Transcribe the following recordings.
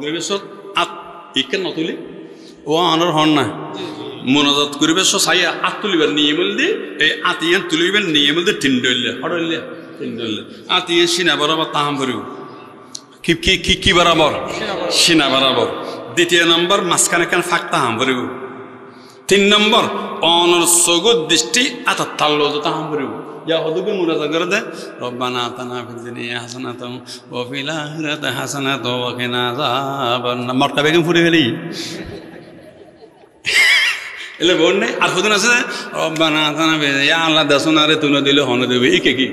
করিবে সব আত ইকে নতুলি ও আনর হন না মোনাজাত করিবে সব সাই আত তুলিবার নিয়মল দি এই আতিয়ান তুলিবেন নিয়মল দি তিনডলে হড়লে তিনডলে আতিয়ান সিনা বরাবর তাহাম করিব কি বরাবর সিনা বরাবর দ্বিতীয় নম্বর মাঝখানে কেন ফাঁক তাহাম করিব 3 নম্বর অনর সগুদ দৃষ্টি আত তাল্লো তাহাম করিব যা হদুকে মুনাজাত করে দে রব্বানা আতানা ফিদ দুনিয়া হাসানাতাও ওয়া ফিল আখিরাতি হাসানাতাও ওয়া কিনা আযাবান্নার মরকা বেগম ফুরে গেলি এলে বলনে আর হুদুন আছে রব্বানা আতানা ইয়া আল্লাহ দাসুনারে তুনো দিলে হন দেবে ইকে কি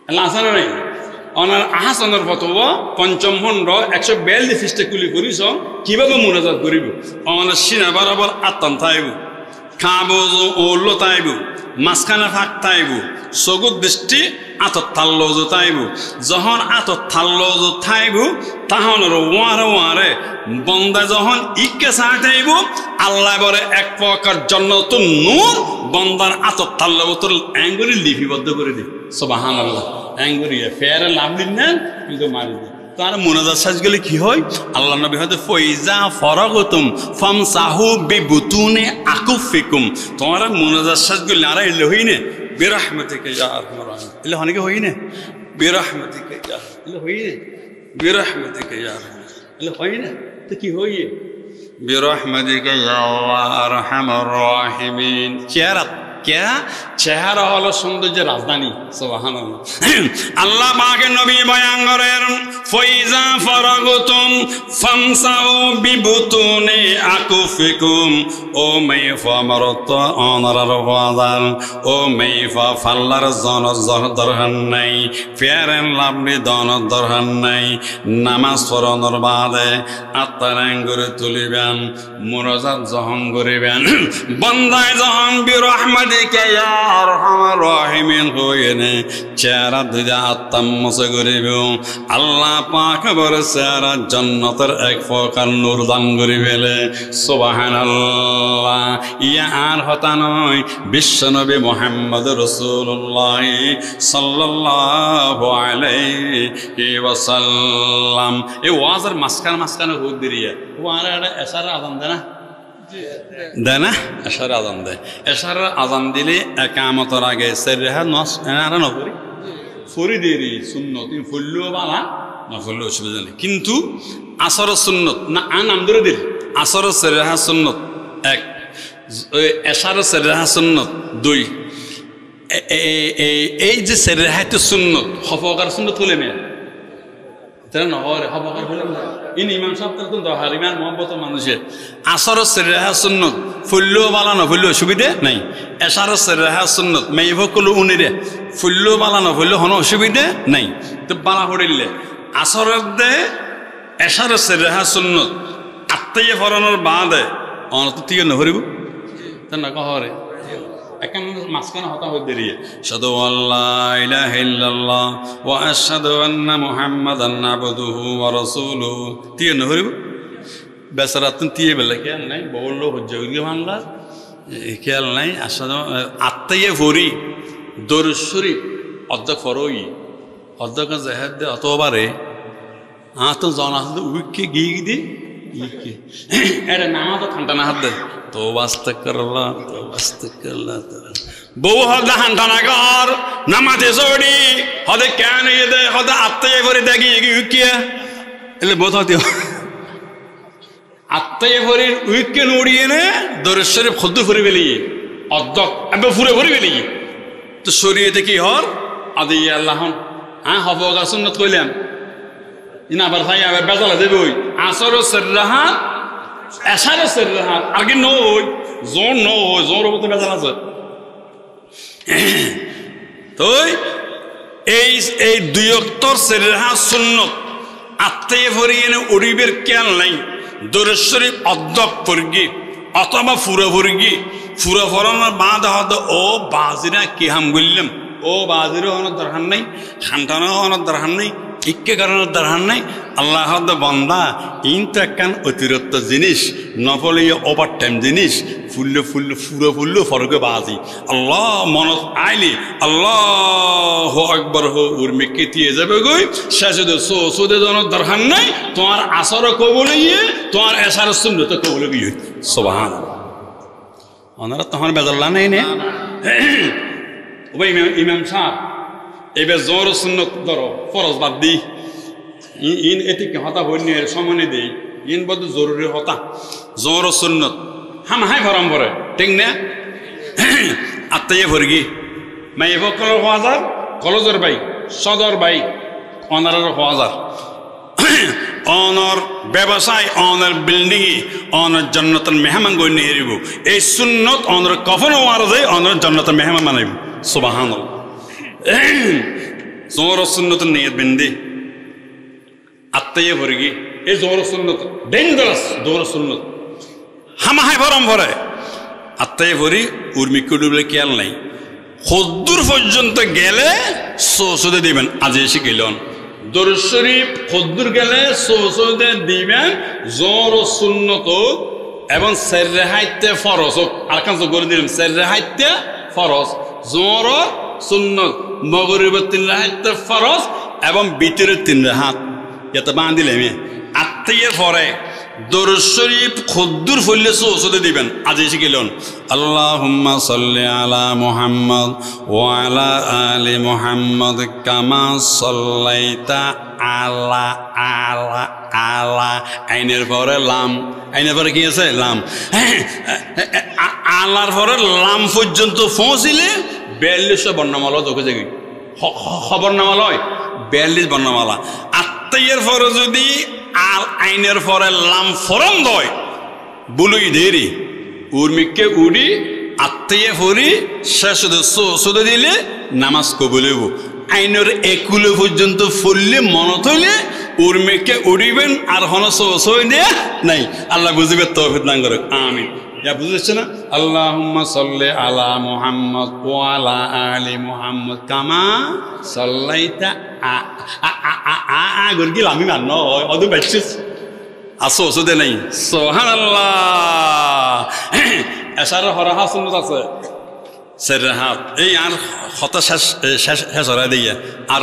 আল্লাহ আসানা নাই অনার আহাসানের ফতোয়া পঞ্চম খণ্ড 142 পৃষ্ঠা কুলি করিস কিভাবে মুনাজাত করিব অনার সিনা বরাবর আত্তান থাইব খাবো ওল্লো তাইব মাঝখানে ফাঁক তাইব সগুদ দৃষ্টি আতত থাল্লো তাইব যখন আতত থাল্লো থাইব তখন ওয়ারে ওয়ারে বন্দা যখন ইকে চাইব আল্লাহ বলে এক প্রকার জন্নত নূর বন্দার আতত থাল্লো তোর অ্যাঙ্গুলি লিপিবদ্ধ করে দিই সুবহানাল্লাহ অ্যাঙ্গুলি ফেয়ারে লাভ দিন না কিন্তু মারি দিই তার মুনাজাত সাজ গেলে কি হয় আল্লাহ নবী হয়তো ফইজা ফরাগতুম ফামসাহু বিবুতুনি আকুফিকুম তোমার মুনাজাত সাজ গেলে আর এলে হইনে বিরহমাতিকা ইয়া আরহামার রাহিম এলে হনিকে হইনে বিরহমাতিকা ইয়া এলে হইনে বিরহমাতিকা ইয়া আরহামার এলে হইনে তো কি হইয়ে বিরহমাতিকা ইয়া আরহামার রাহিমিন চেহারা হলো সৌন্দর্যের রাজধানী সুবহানাল্লাহ আল্লাহ পাকের নবী বয়ান করেন ফাইজা ফারাগতুম ফামসাউ বিবুতুনি আকুফিকুম ও মাইফা মারাত অনার ওয়াদাল ও মাইফা ফাল্লার জন দরহান নাই ফেরেন লাভলি দন দরহান নাই নামাজ পড়ানোর বাদে আত্মারাঙ্গুরে তুলিবেন মুনাজাত যখন করিবেন বান্দায় যখন বিরহমাতিকা ইয়া আরহামার রাহিমিন কইনে চেহারা দুইটা আত্মা মসে করিব আল্লাহ পাক বলে চেহারা জান্নাতের এক প্রকার নূর দান করিবেলে সুবহানাল্লাহ ইয়া আর হতা নয় বিশ্বনবী মুহাম্মদ রাসূলুল্লাহ সাল্লাল্লাহু আলাইহি ওয়াসাল্লাম এই ওয়াজের মাঝখানে হুদ দিরিয়া ওয়ারা এসারা আযান দেনা দেয় না এশার আজান দেয় এশার আজান দিলে একামতের আগে সেরেহা নস এনারা নকরি ফরি দেরি সুন্নত তুমি ফুললেও বালা না ফুললেও অসুবিধা নেই কিন্তু আসর সুন্নত না নাম ধরে দিল আসর সেরেহা সুন্নত 1 এশার সেরেহা সুন্নত 2 এই যে সেরেহাতে সুন্নত হফকার সুন্নত হলে মেয়ে তারা নহরে হফকার হলে ইন ইমাম সাহেব তো দহারিমান মোহাম্মত মানুষের আসর সেরেহা সুন্নত ফুললেও বালা না ফুললেও অসুবিধা নাই এশার সেরেহা সুন্নত মেয়ে কলো উনিরে ফুললেও বালা না ফুললেও কোনো অসুবিধা নাই তো বালা পড়িলে আসরের দে এশার সেরেহা সুন্নত আত্মাইয়ে ফরানোর বাদে অনত ঠিক নহরিব তা না কহরে এখন মাঝখানে হতা হয়ে দেরিয়ে আশহাদু আল্লা ইলাহা ইল্লাল্লাহ ওয়া আশহাদু আন্না মুহাম্মাদান আবদুহু ওয়া রাসূলুহু তিয়ে নহরিব বেচারা তুমি তিয়ে বেলা খেয়াল নাই বললো হজ্জাগুলি বাংলা খেয়াল নাই আশহাদু আত্মাইয়ে ভরি দরুদ শরীফ অর্ধেক ফরই অর্ধেক জাহেদ দে অতবারে তো জানা উইকে গিয়ে দি ইকে এটা নামাজ ঠান্ডা না হাত দে তো আস্তাগফিরুল্লাহ বউ হদা হান্টানা কর নামাজে জড়ি হদে কেন দে হদে আত্মাইয়ে ভরি দেখি উইকে এলে বোধ হতে আত্মাইয়ে ভরির উইকে নড়িয়ে নে দরুদ শরীফ খুদ ফুরে বেলিয়ে অর্ধেক এবার ফুরে ভরি বেলিয়ে তো শরীয়তে কি হর আদি আল্লাহ হ্যাঁ হব গা সুন্নত কইলাম ইনা আবার ভাই আবার বেজালা দেবে ওই আসর সেরহা এশার সেরহা আগে নই জোর হতে বেজাল আছে তো এই দুই অক্তর সেরহা সুন্নত আত্মাইয়ে ভরিয়ে নে উড়িবের খেয়াল নাই দরুদ শরীফ অর্ধেক পড়গি অথবা ফুরা ভরগি ফুরা ফরানোর বাদ হদ ও বাজিরা কি হাম বললাম ও বাজিরও হওয়ার দরকার নাই খানটানো হওয়ার দরকার নেই ইকে কারণের দরকার নাই আল্লাহ বান্দা ইনতো একখান অতিরিক্ত জিনিস নফলে ওভার টাইম জিনিস ফুললে ফুললে ফরকে বাজি আল্লাহ মনত আইলি আল্লাহ আকবর হো উর্মি কেতিয়ে যাবে গই শেষে সোদে জনের দরকার নাই তোমার আসর কবলে গিয়ে তোমার এসার সুন্নত কবলে গিয়ে সুবহানাল্লাহ ওনারা তোমার বেজাল্লা নেই নে ওই ইমাম সাহেব এবার জোর সুন্নত ধরো ফরজ বাদ দি ইন এটিকে হতা হইনি এর সমনে দেই ইন বদ জরুরি হতা জোর সুন্নত হাম হাই ভরম ভরে ঠিক না আত্মাইয়ে ভরগি মাই এবার কলর হাজার কলেজের বাই সদর বাই অনারের হাজার অনর ব্যবসায় অনর বিল্ডিং অনর জন্নতন মেহমান গই নিয়ে এরিব এই সুন্নত অনর কফন ওয়ার যায় অনর জন্নতন মেহমান মানাইব সুবহানাল্লাহ জোর সুন্নত নিয়ত বিন্দে আত্মাইয়ে ভরগি এই জোর সুন্নত ডেঞ্জারাস জোর সুন্নত হামাহাই ভরম ভরে আত্মাইয়ে ভরি উর্মিকে ডুবলে খেয়াল নাই খদ্দুর পর্যন্ত গেলে সোসদে দিবেন আজ এসে গেলেন দরুদ শরীফ খদ্দুর গেলে সোসদে দিবেন জোর সুন্নত এবং সেরহাইতে ফরজ আর কাজ করে দিলাম সেরহাইতে ফরজ জোর সুন্নত মগরিবের 3 রাকাত ফরজ এবং বিতরের 3 রাকাত এটা বাঁধিলে আমি আত্মাইয়ের পরে দরুদ শরীফ খদ্দুর ফলে সোসদে দিবেন আজ এসে গেলেন আল্লাহুম্মা সাল্লি আলা মুহাম্মদ ওয়া আলা আলি মুহাম্মদ কামা সাল্লাইতা আলা আলা আলা আইনের পরে লাম আইনের পরে কি আছে লাম আলার পরে লাম পর্যন্ত পৌঁছিলে 42 বর্ণমালা তোকে যাবি খবরনামালয় 42 বর্ণমালা আত্মাইয়ের পরে যদি আল আইনের পরে লাম ফরম দয় বুলুই দেরি উর্মিকে উড়ি আত্মাইয়ে ফরি শেষ সোদে দিলে নামাজ কবুলেব আইনের একুলে পর্যন্ত ফুললে মনত হইলে উর্মিকে উড়িবেন আর হন সই দেয়া নাই আল্লাহ বুঝিবে তৌফিক দান করে আমিন ইয়া বুঝেছ না আল্লাহুম্মা সাল্লি আলা মুহাম্মদ ওয়া আলা আলি মুহাম্মদ কামা সাল্লাইতা গরগিল আমি মান্ন অদু বাইছিস আসো ওসদে নাই সুবহানাল্লাহ এসার হরাহা সুন্নত আছে সেরহাত এই আর হতা শেষ হরা দিয়া আর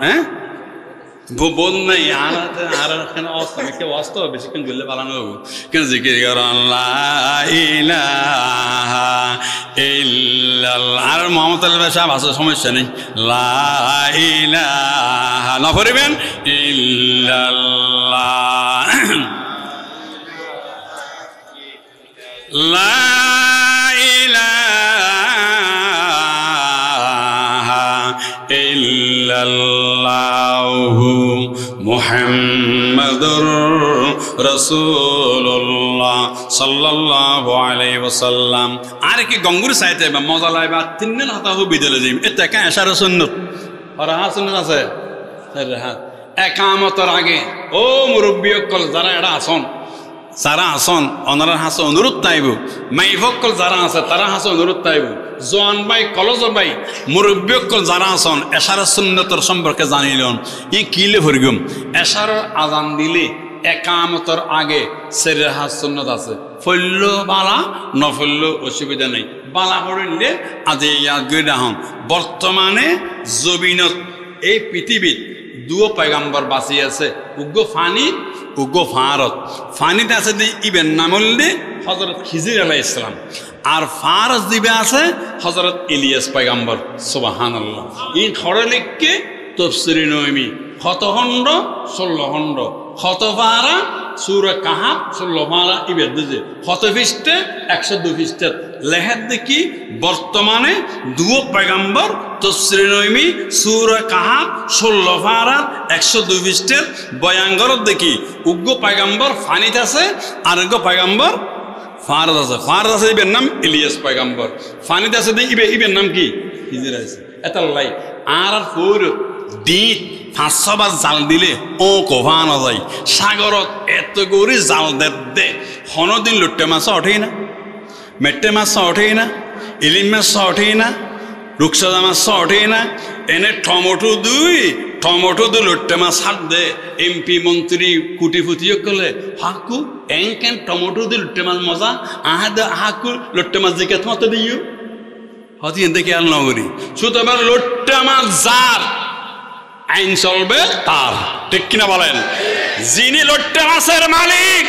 হ্যাঁ বোন নাই আর এখানে অস্তাকে অস্ত বেশিক্ষণ বললে পালানো হবো কেন জিকির কর আল্লাহ ইলাহা ইল্লাল্লাহ আর মোহাম্মদ আল্লাহ সাহেব আছে সমস্যা নেই লা ইলাহা না পড়িবেন ইল্লাল্লাহ লা ইলাহা ইল্লাল্লাহু মুহাম্মাদুর রাসূলুল্লাহ সাল্লাল্লাহু আলাইহি ওয়াসাল্লাম আর কি গঙ্গুর সাইতে মজা লাইবা তিনদিন হাতাহু বিদলে যাইম এটা কা এশার সুন্নাত আর হা সুন্নাত আছে রাহাত একামতের আগে ও মুরব্বী কল যারা এটা আসন যারা আসন অনারার হাসে অনুরোধ তাইব মাইভকল যারা আছে তারা হাসে অনুরোধ তাইব জোয়ান ভাই কলেজর ভাই মুরব্বীকল যারা আসন এশারের সুন্নতর সম্পর্কে জানিলেন ই কিলে ভরগম এশারের আজান দিলে একামতের আগে সেরের হাস সুন্নত আছে ফল্য বালা নফল্য অসুবিধা নেই বালা পড়লে আজ ইয়াদ গই হন বর্তমানে জবিনত এই পৃথিবীত দুও পয়গাম্বর বাঁচি আছে উগ্র ফানি উগ্র ফারত ফানিতে আছে দি ইবেন নামল দি হজরত খিজির আলাইহিস সালাম আর ফারস দিবে আছে হজরত ইলিয়াস পয়গাম্বর সুবহানাল্লাহ এই খড়লিককে তাফসীরে নবী খতখণ্ড 16 খণ্ড খতফারা সূরা কাহাফ 16 পারা ইবেদ দিছে খতফিস্তে 102 পৃষ্ঠা লেহাত দেখি বর্তমানে দুও পয়গাম্বর তাফসীরে নবী সূরা কাহাফ 16 পারা 102 পৃষ্ঠা বয়ানগরত দেখি উগ্র পয়গাম্বর ফানিত আছে আর উগ্র পয়গাম্বর ফারস আছে ফারস আছে ইবের নাম ইলিয়াস পয়গাম্বর ফানিত আছে ইবের নাম কি খিজির আছে এটা লাই আর ফুর দিত 500 বার জাল দিলে ও কোভা না যায় সাগরত এত গরি জাল দে হনদিন লুট্টে মাছ ওঠেই না মেট্টে মাছ ওঠেই না ইলিম মাছ ওঠেই না রুকসাদা মাছ ওঠেই না এনে টমেটো দুই টমেটো দু লট্টে মাছ হাত দে এমপি মন্ত্রী কুটিপুতিও কলে হাকু এঙ্কেন টমেটো দু লট্টে মাছ মজা হাকু লট্টে মাছ দিকে মতো দিও হতি এতে খেয়াল নগরী সুতরাং লট্টে মাছ যার আইন চলবে তার ঠিক কিনা বলেন যিনি লট্টে মাছের মালিক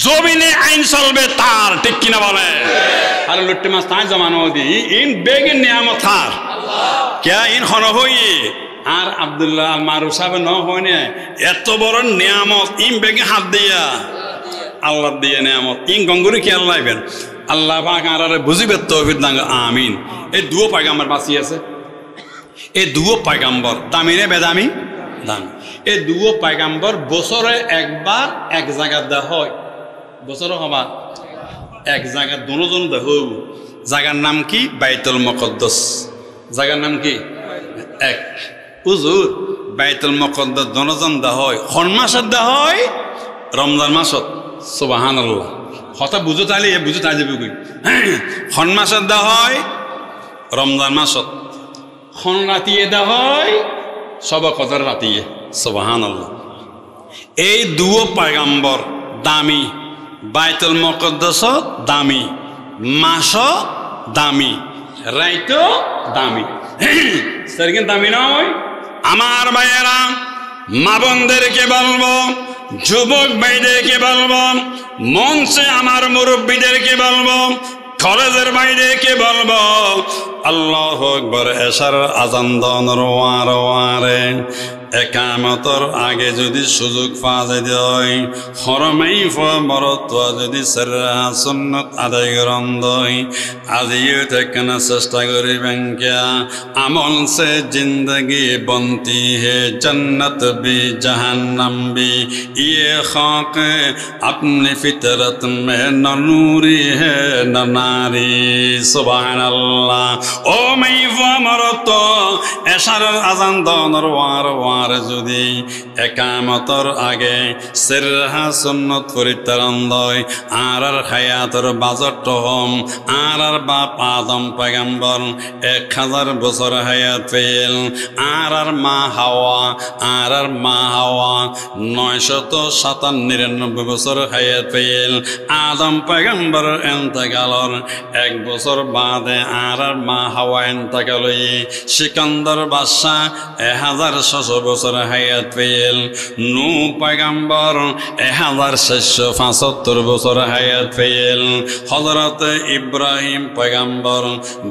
জমিনে আইন চলবে তার ঠিক কিনা বলেন আর লট্টে মাছ তাই জমানো দি ইন বেগের নিয়ামত হার কে ইন হন হই আর আব্দুল্লাহ আল মারুফ সাহেব ন হয় না এত বড় নিয়ামত ইন বেগে হাত দিয়া আল্লাহ দিয়ে নিয়ামত ইন গঙ্গুরি খেয়াল লাইবেন আল্লাহ পাক আর বুঝিবে তৌফিক দাঙ্গ আমিন এই দুও পয়গাম্বর বাঁচি আছে এই দুও পয়গাম্বর দামি রে বেদামি দাম এই দুও পয়গাম্বর বছরে একবার এক জায়গা দেওয়া হয় বছরে হবা এক জায়গা দুজন দেহ জায়গার নাম কি বাইতুল মুকদ্দাস জায়গার নাম কি এক হুজুর বাইতুল মুকদ্দাস দুজন দেওয়া হয় কোন মাসে দেওয়া হয় রমজান মাসত সুবহানাল্লাহ কথা বুঝো তাইলে এ বুঝো তাই যাবে কই কোন মাসে দেওয়া হয় রমজান মাসত কোন রাতিয়ে দেওয়া হয় সব কদর রাতিয়ে সুবহানাল্লাহ এই দুও পয়গাম্বর দামি বাইতুল মুকদ্দাস দামি মাস দামি রাইতো দামি সেরকম দামি নয় আমার ভাইয়েরা মা বোনদেরকে বলবো যুবক ভাইদেরকে বলবো মঞ্চে আমার মুরব্বীদেরকে বলবো কলেজের বাইরেকে বলবো আল্লাহু আকবার এশার আজান দনর ওয়ারে একামতর আগে যদি সুযোগ পাওয়া যায় হরমেই মরত্ব যদি সুন্নত আদায় করন্দই আজিও থেকে চেষ্টা করিবেন কিয়া আমল সে জিন্দগি বনতি হে জন্নত বি জাহান্নাম বি ইয়ে খাক আপনি ফিতরত মে নূরি হে নারি সুবহানাল্লাহ ও মাইফা মরত্ব এশার আজান দনর ওয়ারে যদি একামতর আগে সিরহা সুন্নত পরিত্রাণ দয় আর হায়াতর বাজট হম আর বাপ আদম পয়গম্বর 1000 বছর হায়াত পেল আর মা হাওয়া 997 বছর হায়াত পেল আদম পয়গম্বর এন্তেকালর 1 বছর বাদে আর মা হাওয়া এন্তেকাল সিকান্দর বাদশাহ 1600 বছর হায়াত পেল নূহ পয়গম্বর 1675 বছর হায়াত পেল হযরত ইব্রাহিম পয়গম্বর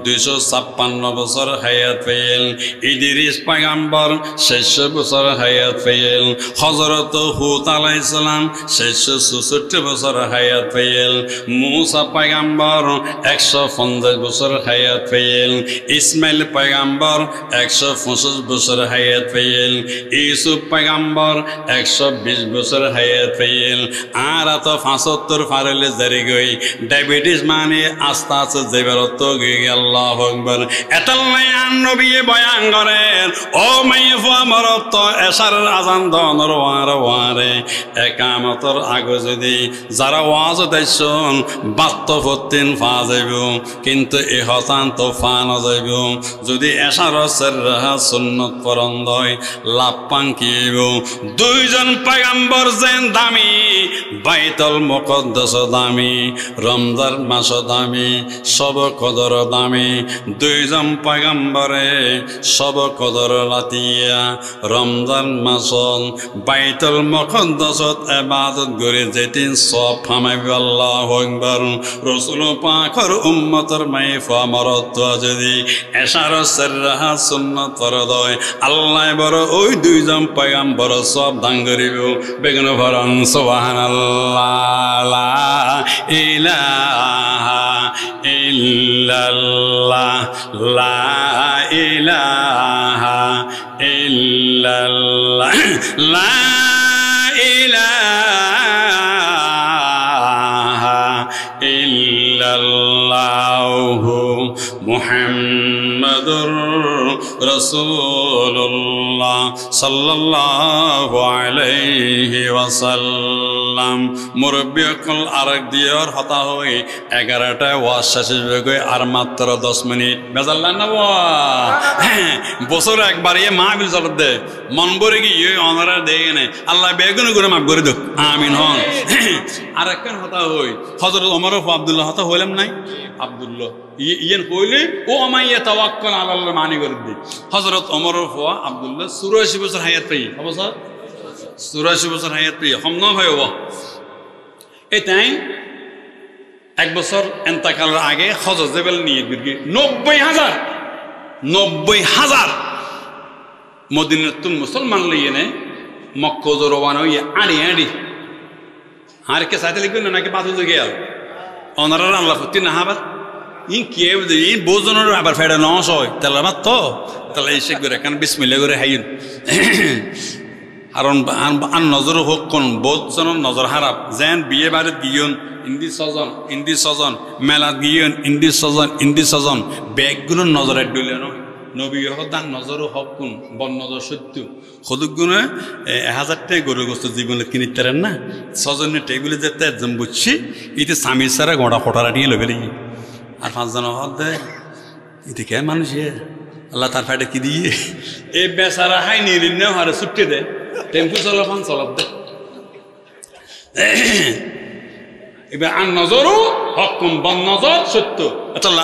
256 বছর হায়াত পেল ইদ্রিস পয়গম্বর 600 বছর হায়াত পেল হযরত হুদ আলাইহিস সালাম 664 বছর হায়াত পেল মূসা পয়গম্বর 150 বছর হায়াত পেল ইসমাইল পয়গম্বর 125 বছর হায়াত পেল ইউসুফ পয়গম্বর 120 বছর হায়াত পেল আর তো 75 ফারলে জারি গই ডায়াবেটিস মানে আস্তে আস্তে জেবেরত গই আল্লাহু আকবার এতাল্লাই আন নবী বয়ান করেন ও মাইফা মরত এশার আজান দনর ওয়ারে একামতর আগে যদি যারা ওয়াজ দেন বাস্তবতিন ফা যাইব কিন্তু এ হতান তো ফা না যাইব যদি এশার সিরহা সুন্নত পরন্দয় লাভ পাঙ্কিব দুইজন পয়গম্বর যেন দামি বাইতুল মুকদ্দাস দামি রমজান মাস দামি সব কদর দামি দুইজন পয়গম্বরে সব কদর লাতিয়া রমজান মাস বাইতুল মুকদ্দাসত ইবাদত করে যেদিন সব ফামাইব আল্লাহু আকবার রাসূল পাকের উম্মতের মাইফা মরত যদি এশার সিরহা সুন্নত পরদয় আল্লাহ বড় ওই দুইজন পয়গম্বর সব দান করিব বেগুন ভরণ সুবহানাল্লাহ লা ইলাহা ইল্লাল্লাহ লা ইলাহা ইল্লাল্লাহ লা ইলাহা ইল্লাল্লাহু মুহাম্মাদুর রাসূলুল্লাহ সাল্লাল্লাহু আলাইহি ওয়াসাল্লাম মুরব্বী কল আরেক দিয়র হতা হই 11টা ওয়াজ শেষ হবে আর মাত্র 10 মিনিট বেজাল্লা না হ্যাঁ বছর একবার এই মাহফিল চলত দে মন ভরে গিয়ে অনরা দেয় না আল্লাহ বেগুন করে মাফ করে দেখ আমিন হন আরেকখান হতা হই হযরত ওমর আব্দুল্লাহ হতা হইলাম নাই আব্দুল্লাহ ইয়েন কইলে ও আমাইয়া তাওয়াক্কুল আলাল্লাহ মানি করে দি হযরত ওমর আব্দুল্লাহ 84 বছর হায়াত পাই হবে স্যার 84 বছর হায়াত পাই কম না ভাই ও এটাই এক বছর ইন্তেকালের আগে হজরত জেবেল নিয়ে গিয়ে 90,000 মদিনাতুল মুসলমান লইয়ে নে মক্কা রওনা হইয়া আড়ি আর কে সাথে লিখবেন নাকি বাদু গেল অনারার আল্লাহ ফুটি না হাবার ইন কে ইন বোজনের আবার ফেড়ে নস হয় তাহলে মাত তো তাহলে এসে করে কেন বিসমিল্লাহ করে হাইন কারণ আর নজর হোক কোন বোধজনের নজর হারাপ যেন বিয়ে বাড়িত গিয়ন ইন্দি সজন মেলাত গিয়ন ইন্দি সজন ব্যাগগুলোর নজরে ডুলে নয় নবী হদান নজরও হক কোন বন নজর সত্য সদুক গুণে 1000টাই গরু গোস্ত জীবনে কিনিতে পারেন না সজনের টেবিলে যেতে একজন বুঝছি ইতে স্বামীর সারা গোড়া ফোটারা নিয়ে লোকে লিখি আর 5 জন হদ দেয় ইতে কে মানুষ আল্লাহ তার ফাইটে কি দিয়ে এই বেচারা হাই নিয়ে হারে ছুটে দেয় টেম্পু চলাফান চলাপ দে এবার আর নজরও হকুম বন নজর সত্য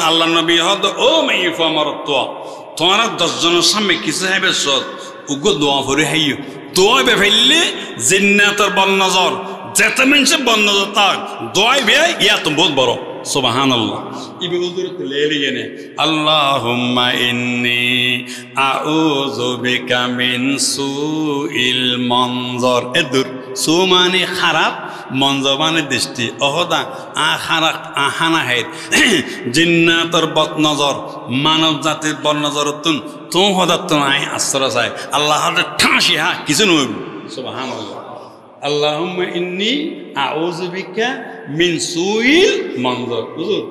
আল্লাহ নবী হদ ও মাইফ আমার তোমার 10 জনের সামনে কিছু হবে সৎ উগ্র দোয়া করে হাইও দোয়া বে ফেললে জিন্নাতের বন নজর যেতে মানুষের বন নজর তার দোয়াই বে ইয়া তো বহুত বড় সুবহানাল্লাহ ইবে হুজুর লেলিয়ে নে আল্লাহুম্মা ইন্নী আউযু বিকা মিন সুইল মনজর এদুর সু মানে খারাপ মনজর মানে দৃষ্টি অহদা খারাপ আহানা হেদ জিন্নাতর বদ নজর মানব জাতির বদ নজরতুন তো হদাত নাই আশ্রয় চাই আল্লাহর ঠাঁসি হা কিছু নয় সুবহানাল্লাহ আল্লাহুম্মা ইন্নী আউযু বিকা মিন সুইল মনজর হুজুর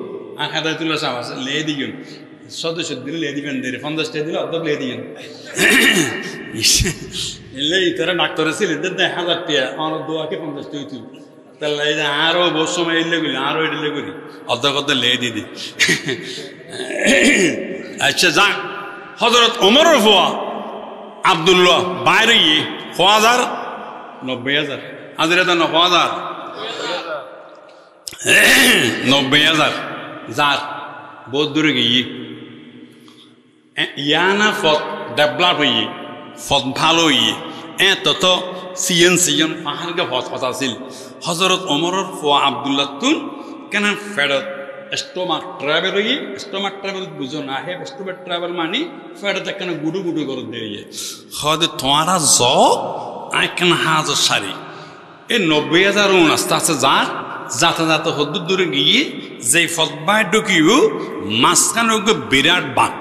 আখাদাতুল্লাহ সাহেব আছে লে দিগুন সদস্য দিলে লে দিবেন দেরি 50 টাকা দিলে অর্ধেক লে দিবেন এলে ইতারা ডাক্তার ছিল এদের 1000 টাকা আমার দোয়াকে 50 টাকা তুই তাহলে এই আরো বহু সময় এলে গেলি আরো এলে করি অর্ধেক অর্ধেক লে দিদি আচ্ছা যা হযরত ওমরের ফুয়া আব্দুল্লাহ বাইরে 90,000 হাজিরা দেন 90,000 যার বহুত দূরে গিয়ে ইয়ানা ফত ডেভেলপ হইয়ে ফত ভালো হইয়ে তত সিজন পাহাড়কে ফত ফত আছিল হযরত ওমরের ফুয়া আব্দুল্লাহ তুন কেন ফেরত স্টোমাক ট্রাভেল হইয়ে স্টোমাক ট্রাভেল বুঝো না হে স্টোমাক ট্রাভেল মানে ফেরত কেন গুডু গুডু করে দিয়ে হদ তোমারা জ আই কেন হাজার সারি এই 90,000 আস্তে আস্তে যাতে যাতে হদ্দুর দূরে গিয়ে যে ফতবায় ঢুকিও মাঝখানে বিরাট বাঘ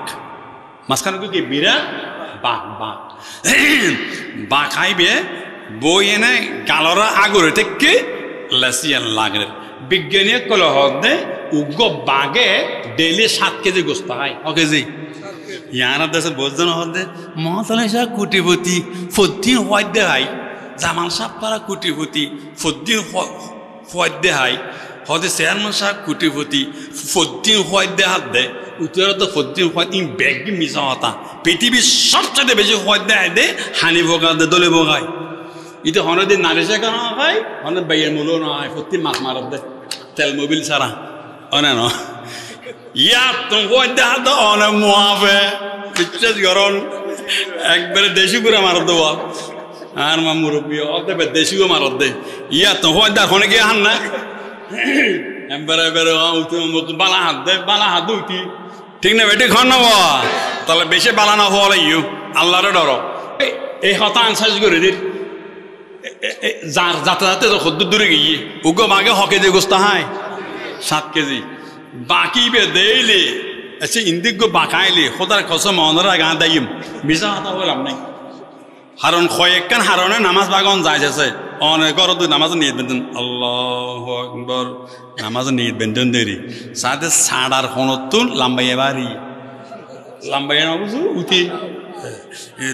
মাঝখানে কি বিরাট বাঘ আইবে বই এনে গালরা আগরে থেকে লেসিয়ান লাগে বিজ্ঞানী কল হদে উগ্র বাঘে ডেলি 7 কেজি গোস্ত হয় কেজি ইয়ারা দেশে বোঝানো হদে মহাতলা সাহ কুটিপতি ফদ্দিন হোয়াইট দে হাই জামাল সাহ পারা কুটিপতি ফদ্দিন হোয়াইট দে হাই হদে চেয়ারম্যান সাহ কুটিপতি ফদ্দিন হোয়াইট দে হাত দে উত্তর তো ফদ্দিন হোয়াইট ইন ব্যাগ মিশা হতা পৃথিবীর সবচেয়ে বেশি হোয়াইট দে হাই দে হানি ভোগা দে দলে ভোগায় ইতে হনদিন নারিশা কেন হয় হন বাইয়ের মূল্য নয় ফদ্দিন মাছ মারত দে তেল মোবিল ছাড়া অনে ন ইয়া তো হোয়াইট দে হাত অনে মুহাফে বিশ্বাস করন একবারে দেশি পুরা মারত দেওয়া আর মা মুরব্বী অর্ধে দেশিও মারত দে ইয়া তো হোয়াইট দে হনে গিয়ে হান না একবারে বালা হাত দে বালা হাত উঠি ঠিক না বেটি খন না তাহলে বেশি বালা না হওয়া লাগিও আল্লাহরে ডর এই হতা আনসার করে দিন যার যাতে যাতে খদ্দুর দূরে গিয়ে উগ্র বাঘে হকে যে গোস্তা হয় 7 কেজি বাকি বে দেইলে আচ্ছা ইন্দিক বাঁকাইলে খোদার কসম অনরা গা দাইম বিশা হতা বললাম নাই হারণ কয়েকখান হারণে নামাজ বাগন যাইছে অনেক নামাজ নিয়ে বেঁধেন আল্লাহু আকবার নামাজ নিয়ে বেঁধেন দেরি সাথে সাড়ার হনতুন লাম্বাইয়া বাড়ি লাম্বাইয়া না বুঝু উঠি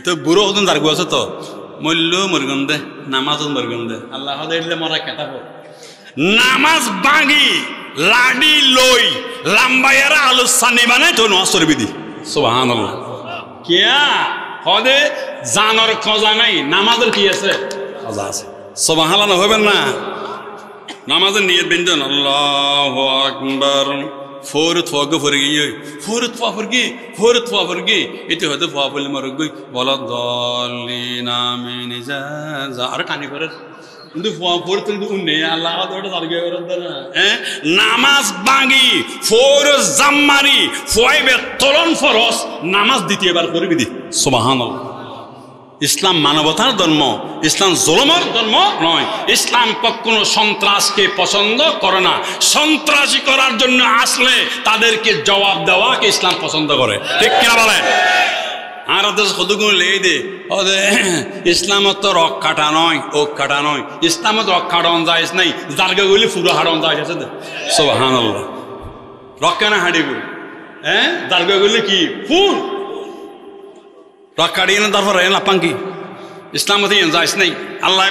তো বুড়ো হতুন যার আছে তো মূল্য মরগুন দে নামাজ মরগুন দে আল্লাহ দিলে মরা কেতাব নামাজ বাগি লাডি লই লাম্বাইয়ারা আলোচনা বানায় তো নসর বিধি সুবহানাল্লাহ কিয়া হদে জানর খোঁজা নাই নামাজের কি আছে খোঁজা আছে সুবহানাল্লাহ হবেন না নামাজের নিয়ত বিন্দন আল্লাহু আকবার ফোরত ফগ ফরগি ফোরত ফরগি এতে হদে ফাবল মরগই বলা দলিনা মিন যা আর কানি করে কিন্তু ফোরত কিন্তু উন্নে আল্লাহ ওটা জারগে করে না নামাজ বাঙ্গি ফোরজ জাম্মারি ফয়বে তলন ফরস নামাজ দ্বিতীয়বার করবি দি সুবহানাল্লাহ ইসলাম মানবতার ধর্ম ইসলাম জুলুমের ধর্ম নয় ইসলাম কখনো সন্ত্রাসকে পছন্দ করে না সন্ত্রাসী করার জন্য আসলে তাদেরকে জবাব দেওয়াকে ইসলাম পছন্দ করে ঠিক কিনা বলেন আর ওদের সদুগুণ লেই দে ইসলামত তো রক কাটা নয় ওক কাটা নয় ইসলামত রক কাটন যায় নাই জার্গা গুলি পুরো হাড়ন যায় আছে সুবহানাল্লাহ রক কেন হাঁটিব জার্গা গুলি কি ফুল রক কাটিয়ে না তারপর লাপাঙ্কি ইসলামত যাইস নাই আল্লাহ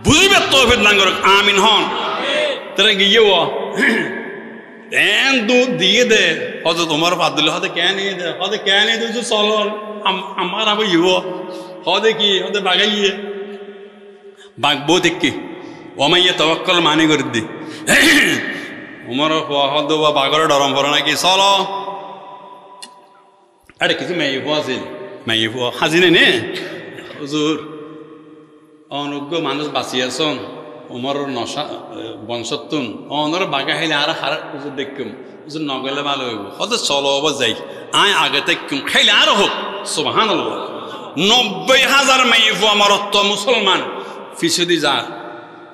বুঝিবে তৌফিক দান করুক আমিন হন তারা গিয়ে দুধ দিয়ে দে হয়তো তোমার বাদ দিলে হয়তো কে নিয়ে দে হয়তো কে নিয়ে দিয়েছো চলো আমার আবার ইব হদে কি হতে বাগাইয়ে বাগবো দেখি ওমাইয়ে তবক্কল মানি করে দি উমর হদ বা বাগর ডরম পড়ে নাকি চলো আরে কিছু মেয়ে আছিল মেয়ে সাজি নে হুজুর অনুজ্ঞ মানুষ বাঁচি আছন উমর নশা বংশতুন অনর বাগা খাইলে আর হার হুজুর দেখুম হুজুর নগলে ভালো হইব হয়তো চলো যাই আয় আগে দেখুম খাইলে আরো হোক সুবহানাল্লাহ 90,000 মাইফু আমার মুসলমান ফিসদি যার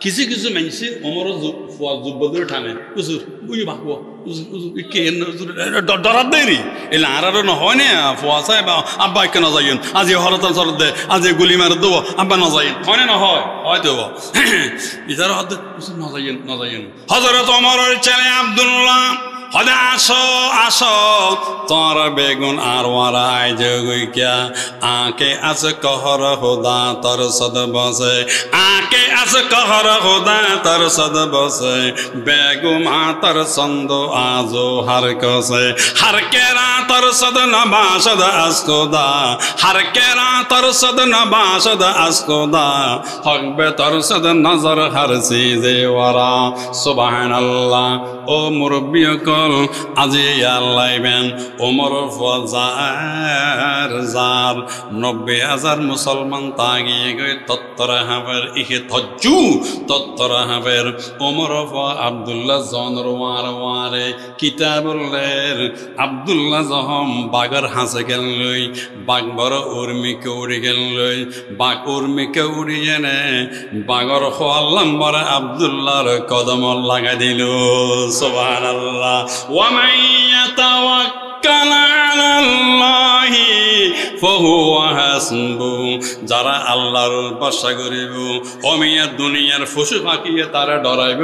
কিছু কিছু মানুষে অমর যুবদের ঠানে হুজুর বুঝি ভাবো ডরার দেরি এলে আর নহয় নে ফুয়া সাহেব আব্বা একে নজাইন আজি হরতাল চরত দে আজি গুলি মারি দেবো আব্বা নজাইন হয় না নহয় হয় দেব ইতার হদ নজাইন হজরত অমরের ছেলে আব্দুল্লাহ হদে আসো তোর বেগুন আর ওয়ারাই জগুইয়া আকে আছে कहर खुदा तर सद बसे आके আছে कहर खुदा तर सद बसे बेगुमा तर संदो आजो हर कसे हर केरा तर सद नबासद अस्कोदा हर केरा तर सद नबासद अस्कोदा हक बे तर सद नजर हर चीजे वरा सुबहानाल्लाह ओ मुरब्बी আজি আল্লাইবেন ওমর ফজার 90,000 মুসলমান তাগিয়ে গই তত্তরা হাবের ইহে থজ্জু তত্তরা হাবের ওমর আব্দুল্লাহ জনর ওয়ারে কিতাবুল্লের আব্দুল্লাহ জহম বাগর হাসে গেল লই বাগ বড় উর্মিকে উড়ি গেল লই বাগ উর্মিকে উড়ি এনে বাগর খোয়াল্লাম বড় আব্দুল্লাহর কদম লাগা দিল সুবহানাল্লাহ ومن يتوكل على الله فهو حسبه যারা আল্লাহর ভরসা করিব ওমিয়া দুনিয়ার পশু পাখিয়ে তারা ডরাইব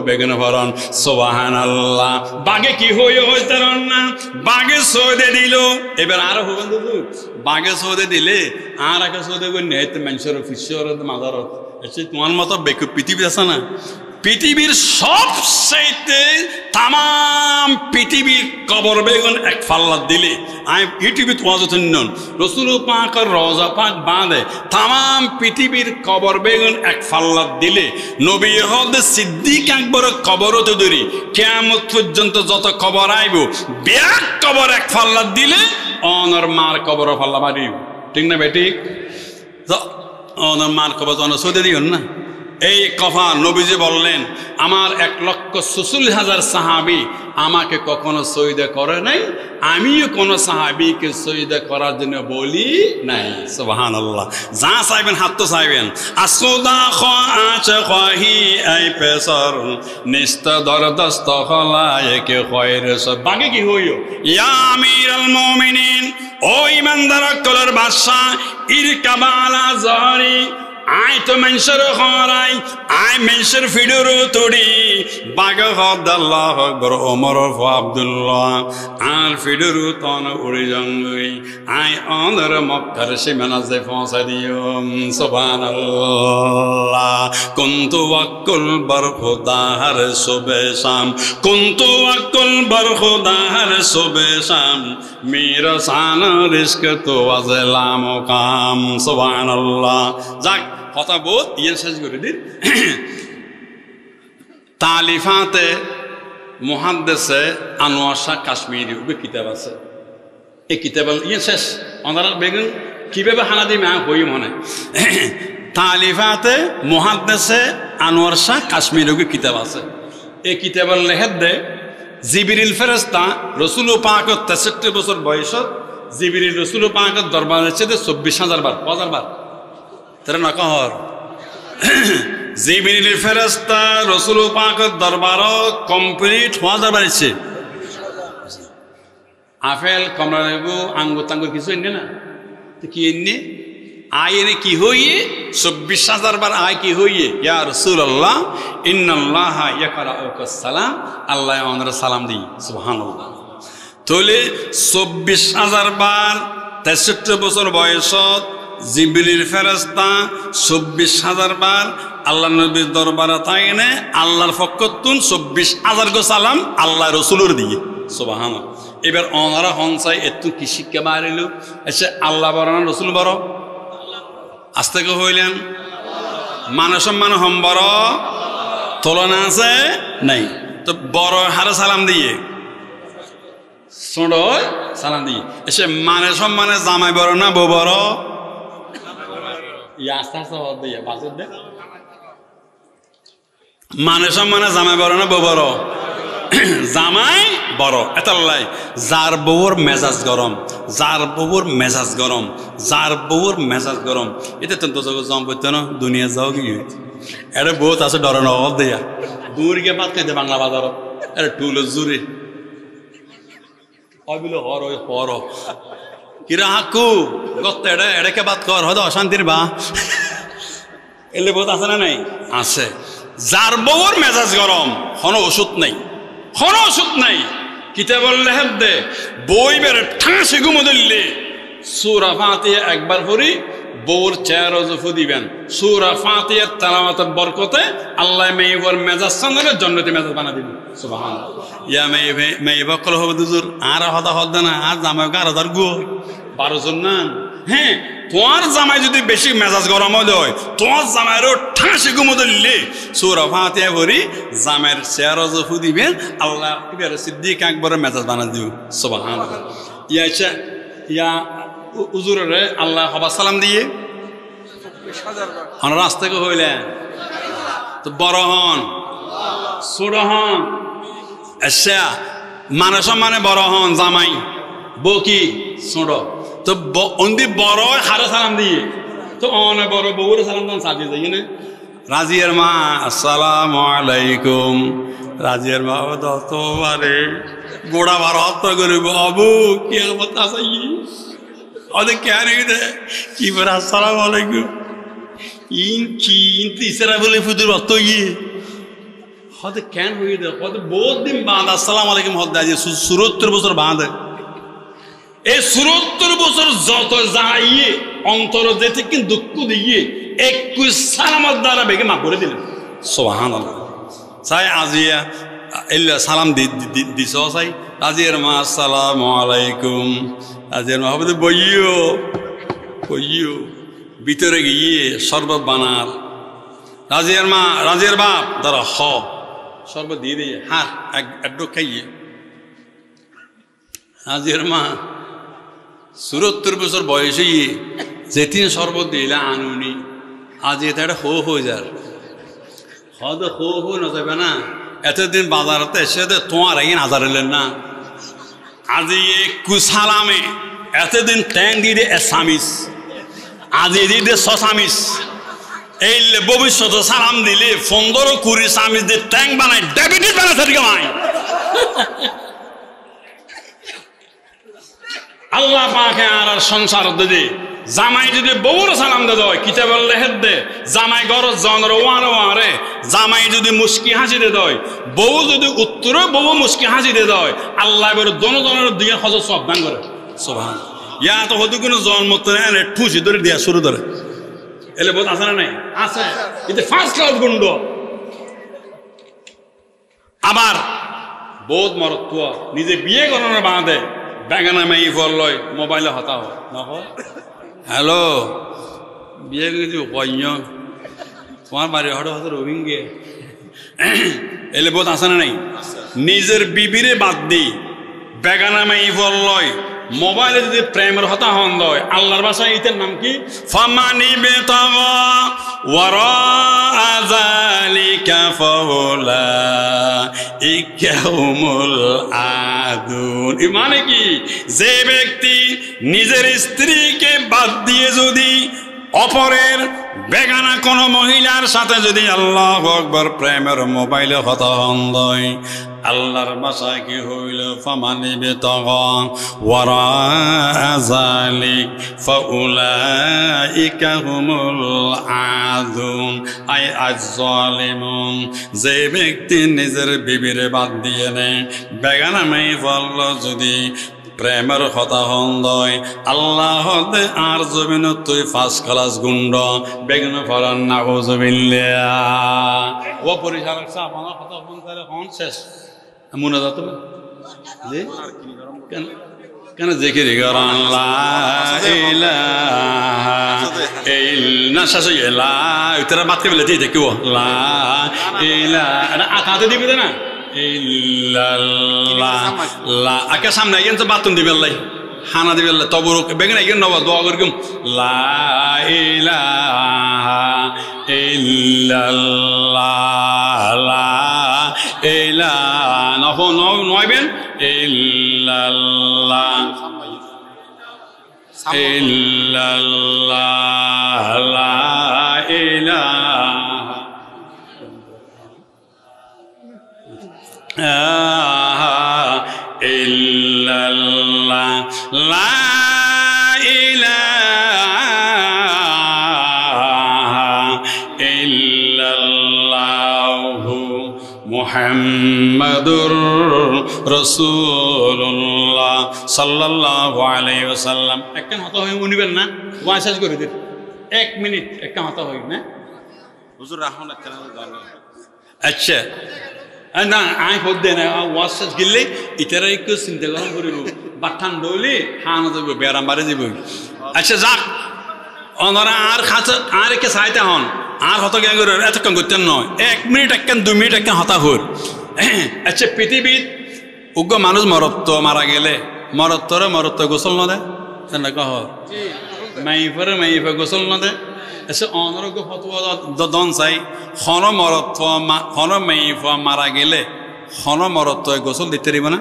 বেগুন ভরণ সুবহানাল্লাহ বাগে কি হইতারন না বাগে সৌদে দিল এবার আর হবেন দাদু বাগে সৌদে দিলে আর আগে সৌদে কই নেত মানুষের ফিশর মাজারত এসে তোমার মতো বেকু পৃথিবী আছে না পৃথিবীর সবচেয়ে তাম পৃথিবীর কবর বেগুন এক ফাল্লা দিলে আমি ইউটিউবে তোমার নন রসুল পাকের রওজা পাক বাঁধে তাম পৃথিবীর কবর বেগুন এক ফাল্লা দিলে নবী হদ সিদ্দিক আকবর কবরতে ধরি কিয়ামত পর্যন্ত যত কবর আইব ব্যাগ কবর এক ফাল্লা দিলে অনর মার কবর ফাল্লা মারিব ঠিক না বেটি অনর মার কবর অনর সৌদে দিও না এই কথা নবীজি বললেন আমার 1,46,000 সাহাবী আমাকে কখনো শহীদ করে নাই আমিও কোনো সাহাবীকে শহীদ করার জন্য বলি নাই সুবহানাল্লাহ যা চাইবেন হাত তো চাইবেন আসুদা খাচ খাহি আই পেসর নিস্ত দরদস্ত খলায়েকে খয়র সব বাকি কি হইও ইয়া আমিরুল মুমিনিন ও ইমানদার কলর বাদশা ইরকাবালা জারি আই তো মেনসর খরাই আই মেনসর ফিডুরু তুড়ি বাগা হদ আল্লাহ আকবার ওমর আব্দুল্লাহ আর ফিডুরু তন উড়ি জঙ্গই আই অনর মক্কার সীমানা যে পৌঁছা দিও সুবহানাল্লাহ কুনতু ওয়াক্কুল বার খুদা হর সুবে শাম কুনতু ওয়াক্কুল বার খুদা হর সুবে শাম মেরা সানা রিস্ক তো আজলা মুকাম সুবহানাল্লাহ যাক কথা বোধ ইয়ে শেষ করে দিন তালিফাতে মুহাদ্দিসে আনোয়ার শাহ কাশ্মীরি ওই কিতাব আছে এই কিতাব ইয়ে শেষ ওনারা বেগুন কিভাবে হানাদি মা হই মনে তালিফাতে মুহাদ্দিসে আনোয়ার শাহ কাশ্মীরি ওই কিতাব আছে এই কিতাবের লেখত দে জিবরিল ফেরেশতা রাসূল পাকের 63 বছর বয়সত জিবরিল রাসূল পাকের দরবারে ছেদে 24000 বার 1000 বার তেরা না কহর জিবরিল ফেরেশতা রাসূল পাকের দরবার কমপ্লিট হওয়া যাবারছে আপেল কমলা লেবু আঙ্গুর টাঙ্গুর কিছু এনে না তো কি এনে আয় এনে কি হইয়ে 24000 বার আয় কি হইয়ে ইয়া রাসূলুল্লাহ ইন্নাল্লাহা ইয়াকরাউকাস সালাম আল্লাহ আমাদের সালাম দিই সুবহানাল্লাহ তাহলে 24000 বার 63 বছর বয়সত জিবরিল ফেরেশতা 24000 বার আল্লাহ নবীর দরবারে তাইনে আল্লাহর পক্ষতুন 24000 গো সালাম আল্লাহ রাসূলের দিয়ে সুবহানাল্লাহ এবার ওনারা হনসাই এত কি শিক্ষা বাড়িলো এসে আল্লাহ বড় না রাসূল বড় আস্তে কে হইলেন মান সম্মান হম বড় তুলনা আছে নাই তো বড় হারে সালাম দিয়ে ছোট সালাম দিয়ে এসে মানে সম্মানে জামাই বড় না বউ বড় আস্তে আস্তে দিয়ে বাসুর দে মানে সম্মানে জামাই বড় না বউ বড় জামাই বড় এতাল্লাই যার বউর মেজাজ গরম যার বউর মেজাজ গরম যার বউর মেজাজ গরম এটা তো জগৎ জম করতে না দুনিয়া যাও কি এটা বহুত আছে ডরে নগদ দিয়া দূর গিয়ে ভাত খাইতে বাংলা বাজার এটা টুলো জুড়ে অবিল হর ওই হর কিরা হাকু গত এটা এটাকে বাদ কর হয়তো অশান্তির বা এলে বহুত আছে না নাই আছে যার বউর মেজাজ গরম কোনো ওষুধ নেই কোনো ওষুধ নাই কিতাবুল লেহেব দে বই বেড়ে ঠাঁসে ঘুমো দিল্লি সূরা ফাতিহা একবার পড়ি বউর চেয়ার অজফু দিবেন সূরা ফাতিহার তেলাওয়াতের বরকতে আল্লাহ মেয়ের মেজাজ সঙ্গে জন্নতি মেজাজ বানা দিবেন সুবহানাল্লাহ ইয়া মেয়ে বকল হবে দুজুর আর হদা হদ না আর জামাই 11000 গো 12 জন না হ্যাঁ তোমার জামাই যদি বেশি মেজাজ গরম হয় তোমার জামাইরও ঠাঁসে ঘুমো দিল্লি সূরা ফাতিহা পড়ি জামাইয়ের চেয়ার অজফু দিবেন আল্লাহ এবারে সিদ্দিক আকবরের মেজাজ বানা দিও সুবহানাল্লাহ ইয়া উজুরে আল্লাহ হবা সালাম দিয়ে 24000 বার আমরা রাস্তা কে হইলেন তো বড় হন ছোট হন আচ্ছা মানে সম্মানে বড় হন জামাই বউ কি ছোট তো অন্দি বড় হারে সালাম দিয়ে তো অনেক বড় বউর সালাম দান সাথে যাই না রাজিয়ার মা আসসালামু আলাইকুম রাজিয়ার মা দতবারে গোড়া বার হত্যা করিব আবু কি অবস্থা আছে ওদের কেন কি বলে আসসালামু আলাইকুম তিসরা বলে ফুতুর অত ইয়ে হতে কেন হয়ে দেয় হতে বহুত দিন বাঁধ আসসালামু আলাইকুম হদ দেয় 74 বছর বাঁধে এই 74 বছর যত যাইয়ে অন্তর যেতে কিন্তু দুঃখ দিয়ে 21 সালামত দ্বারা বেগে মাফ করে দিলেন সুবহানাল্লাহ চাই আজিয়া এল্লা সালাম দিছ চাই আজিয়ার মা আসসালামু আলাইকুম আজিয়ার মা হবে বইও বইও ভিতরে গিয়ে শরবত বানার রাজিয়ার মা রাজিয়ার বাপ দাঁড়া হ শরবত দিয়ে দিয়ে হ্যাঁ একটু খাইয়ে রাজিয়ার মা 74 বছর বয়সে যেদিন শরবত দিলে আনুনি আজ এটা একটা হয়ে যার হদ হো না যাবে না এতদিন বাজারতে এসে তোমার আগে নাজার এলেন না আজি কুসালামে এতদিন ট্যাং দিয়ে দিয়ে এসামিস আজি দিয়ে দিয়ে সসামিস এই ভবিষ্যতে সালাম দিলে 15-20 সামিস দিয়ে ট্যাং বানায় ডায়াবেটিস বানায় থাকে মাই আল্লাহ পাকে আর সংসার দিদি জামাই যদি বউর সালাম দে দয় কিতাবল লেহেদ দে জামাই ঘর জনর ওয়ার ওয়ারে জামাই যদি মুস্কি হাসি দে দয় বউ যদি উত্তরে বউ মুস্কি হাসি দে দয় আল্লাহ বের দনজনের দিকে হজর সব দান করে সুবহান ইয়া তো হদু কোনো জন্মত না ঠুসি ধরে দিয়া শুরু ধরে এলে বহুত আছে না নাই আছে এটা ফার্স্ট ক্লাস গুন্ড আবার বহুত মরত্ব নিজে বিয়ে করানোর বাঁধে বেগানা মাই ফল লয় মোবাইলে হতা হয় নকয় হ্যালো বিয়ে কিছু কইন তোমার বাড়ি হঠাৎ হঠাৎ রবিঙ্গে এলে বহুত আছে না নাই নিজের বিবিরে বাদ দি বেগানা মাই ফল লয় মোবাইলে যদি প্রেমের হতা হন দয় আল্লাহর ভাষায় এটার নাম কি ফামানি বেতাগা ওয়ারা যালিকা ফাউলাইকাহুমুল আদুন মানে কি যে ব্যক্তি নিজের স্ত্রীকে বাদ দিয়ে যদি অপরের বেগানা কোন মহিলার সাথে যদি আল্লাহু আকবার প্রেমের মোবাইলে হতা হন দয় আল্লাহর ভাষায় কি হইল ফামানি বিতাগা ওয়ারা যালিক ফাউলাইকা হুমুল আদুন আই আয-যালিমুন যে ব্যক্তি নিজের বিবিরে বাদ দিয়ে নেয় বেগানা মাই ফল যদি প্রেমের কথা হন্দয় আল্লাহ আর জমিন তুই ফার্স্ট ক্লাস গুন্ড বেগুন ফরান নাউযুবিল্লাহ ও পরিচালক সাহেব আমার কথা ফোন করে হন শেষ মনে যাত জি কেন কেন জিকির করান লা ইলাহা ইল্লা শেষ হয়ে লা উতরা বাত করে দিতে কেউ লা ইলাহা আকাতে দিবে না ইল্লাল্লাহ লা আকে সামনে আইন তো বাতুন দিবেল্লাই হানা দিবেল্লাই তবরক বেগন আইন নওয়া দোয়া করগম লা ইলাহা ইল্লাল্লাহ লা ইলাহা নয়বেন ইল্লাল্লাহ ইল্লাল্লাহ লা ইলাহা illallah la ilaha illallah muhammadur rasulullah sallallahu alaihi wasallam একখান হতা হই উনিবেন না ওয়াজ করে দিন 1 মিনিট একখান হতা হই না হুজুর রাহমান একখান আচ্ছা না আই হদ্দে না ওয়াজ গিলে ইতারা একটু চিন্তা করম করিব বাঠান দইলে হানা যাব বেরাম বারে যাব আচ্ছা যাক অনরা আর খাতে আর কে চাইতে হন আর হত গে করে এতক্ষণ করতেন নয় 1 মিনিট একখান 2 মিনিট একখান হতা হর আচ্ছা পৃথিবীত উগ্র মানুষ মরত্ব মারা গেলে মরত্ব গোসল না দেয় না কহ মাইফরে গোসল না দেয় এসে অনরোগ্য ফতোয়া দন চাই হন মরত্ব হন মাইফ মারা গেলে হন মরত্ব গোসল দিতে পারিব না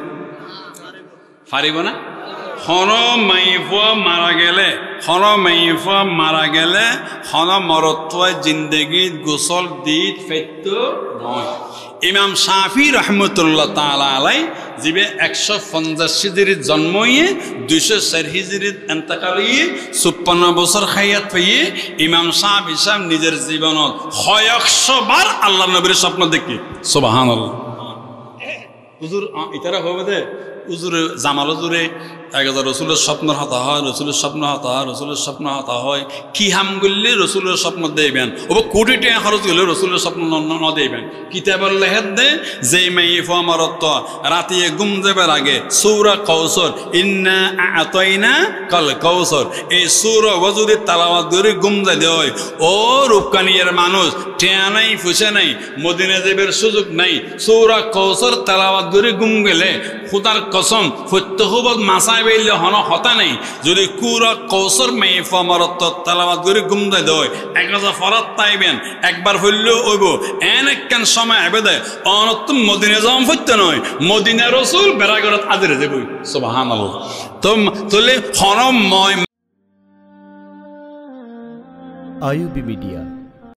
পারিব না হন মাইফ মারা গেলে হন মরত্ব জিন্দগিত গোসল দিত ফেত নয় ইমাম শাফি রহমতুল্লাহ তাআলা আলাই যিবে 150 হিজরিত জন্ম হয়ে 204 হিজরিত ইন্তেকাল হয়ে 56 বছর হায়াত পেয়ে ইমাম শাফি সাহেব নিজের জীবনত 100 বার আল্লাহর নবীর স্বপ্ন দেখি সুবহানাল্লাহ হুজুর ইতারা হবে দে হুজুর জামাল হুজুরে একজন রসুলের স্বপ্নের হতা হয় রসুলের স্বপ্ন হতা হয় কি হাম করলে রসুলের স্বপ্ন দেবেন ও কোটি টাকা খরচ করলে রসুলের স্বপ্ন ন দেবেন কিতাবের লেহেদ দে যে মাইফ মারত্ব রাতিয়ে গুম যাবার আগে সূরা কাউসার ইন্না আতাইনা কাল কাউসার এই সূরা যদি তেলাওয়াত করে গুম যায় দেয় ও রূপকানিয়ার মানুষ টিয়া নাই ফুসে নাই মদিনা যাবার সুযোগ নাই সূরা কাউসার তেলাওয়াত করে গুম গেলে খুদার কসম ফত্যহুবত মাসা বেইলে হন হতা নাই যদি কুরা কৌসর মাইফ মারত্ব তেলাওয়াত করে গুম দেয় দেয় এক রাজা ফরাত তাইবেন একবার হইলেও ওইব এন একখান সময় আবে দেয় অনত্তম মদিনা যাওয়া ফত্য নয় মদিনা রসুল বেড়াগড়াত আদরে দেবই সুবহানাল্লাহ তোলে হন ময় আইউবি মিডিয়া